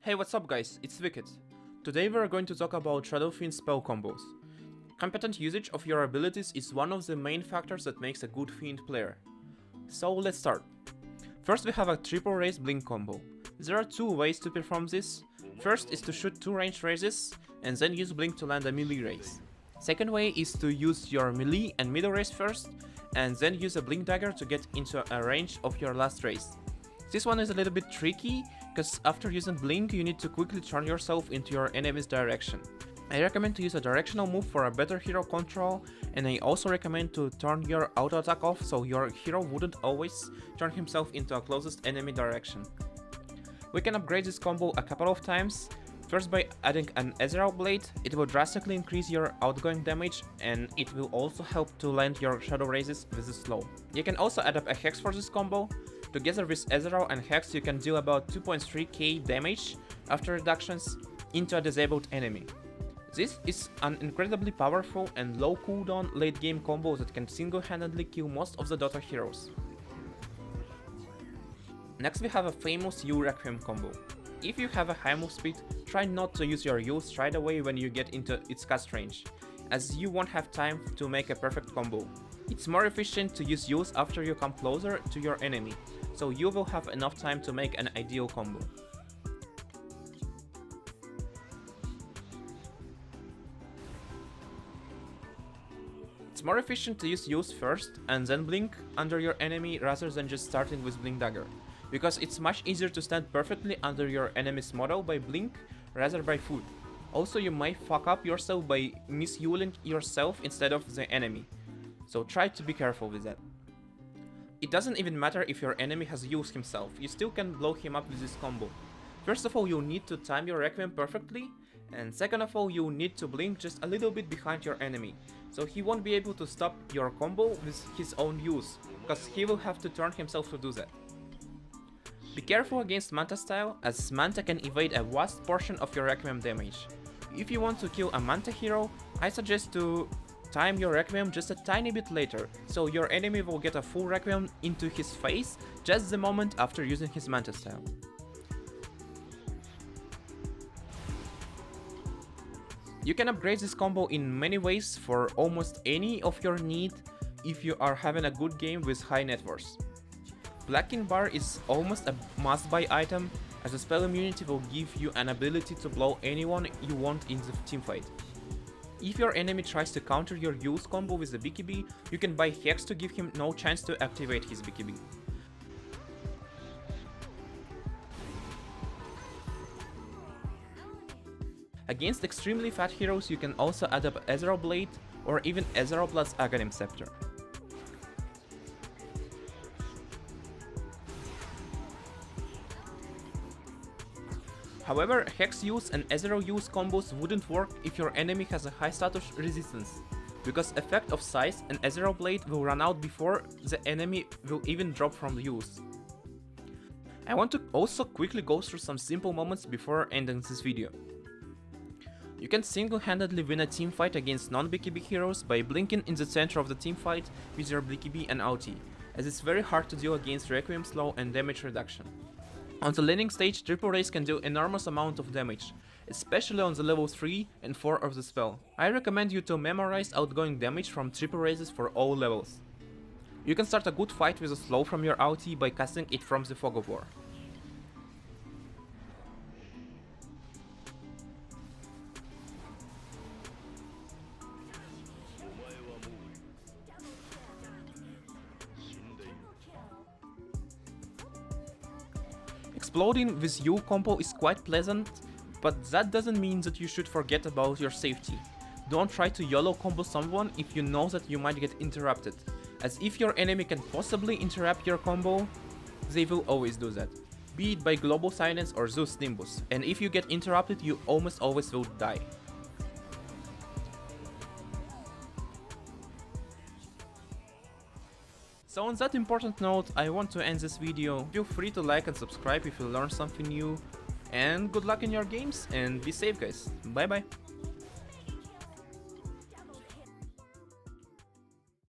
Hey, what's up guys, it's Wicked. Today we're going to talk about Fiend spell combos. Competent usage of your abilities is one of the main factors that makes a good Fiend player. So let's start. First we have a triple raise blink combo. There are two ways to perform this. First is to shoot two ranged raises and then use blink to land a melee raise. Second way is to use your melee and middle raise first and then use a blink dagger to get into a range of your last raise. This one is a little bit tricky, because after using blink you need to quickly turn yourself into your enemy's direction. I recommend to use a directional move for a better hero control, and I also recommend to turn your auto attack off so your hero wouldn't always turn himself into a closest enemy direction. We can upgrade this combo a couple of times. First by adding an Ezreal Blade, it will drastically increase your outgoing damage and it will also help to land your shadow raises with a slow. You can also add up a Hex for this combo. Together with Ezreal and Hex you can deal about 2.3k damage after reductions into a disabled enemy. This is an incredibly powerful and low cooldown late game combo that can single-handedly kill most of the Dota heroes. Next we have a famous U Requiem combo. If you have a high move speed, try not to use your U's right away when you get into its cast range, as you won't have time to make a perfect combo. It's more efficient to use U's after you come closer to your enemy, so you will have enough time to make an ideal combo. It's more efficient to use U's first and then blink under your enemy rather than just starting with blink dagger, because it's much easier to stand perfectly under your enemy's model by blink rather by food. Also you might fuck up yourself by mis-U'ing yourself instead of the enemy, so try to be careful with that. It doesn't even matter if your enemy has used himself, you still can blow him up with this combo. First of all, you'll need to time your Requiem perfectly, and second of all, you'll need to blink just a little bit behind your enemy, so he won't be able to stop your combo with his own use, because he will have to turn himself to do that. Be careful against Manta style, as Manta can evade a vast portion of your Requiem damage. If you want to kill a Manta hero, I suggest to time your Requiem just a tiny bit later, so your enemy will get a full Requiem into his face just the moment after using his Manta style. You can upgrade this combo in many ways for almost any of your need if you are having a good game with high net worth. Blacking Bar is almost a must-buy item, as a spell immunity will give you an ability to blow anyone you want in the teamfight. If your enemy tries to counter your use combo with a BKB, you can buy Hex to give him no chance to activate his BKB. Against extremely fat heroes you can also add up Ezreal Blade or even Ezreal plus Aghanim Scepter. However, Hex use and Ezreal use combos wouldn't work if your enemy has a high status resistance, because effect of size and Ezreal Blade will run out before the enemy will even drop from use. I want to also quickly go through some simple moments before ending this video. You can single-handedly win a teamfight against non-BKB heroes by blinking in the center of the teamfight with your BKB and ulti, as it's very hard to deal against Requiem slow and damage reduction. On the laning stage, triple raise can do enormous amount of damage, especially on the level 3 and 4 of the spell. I recommend you to memorize outgoing damage from triple raises for all levels. You can start a good fight with a slow from your ulti by casting it from the Fog of War. Exploding with U combo is quite pleasant, but that doesn't mean that you should forget about your safety. Don't try to YOLO combo someone if you know that you might get interrupted, as if your enemy can possibly interrupt your combo, they will always do that, be it by Global Silence or Zeus Nimbus, and if you get interrupted you almost always will die. So on that important note, I want to end this video. Feel free to like and subscribe if you learned something new, and good luck in your games and be safe guys. Bye bye.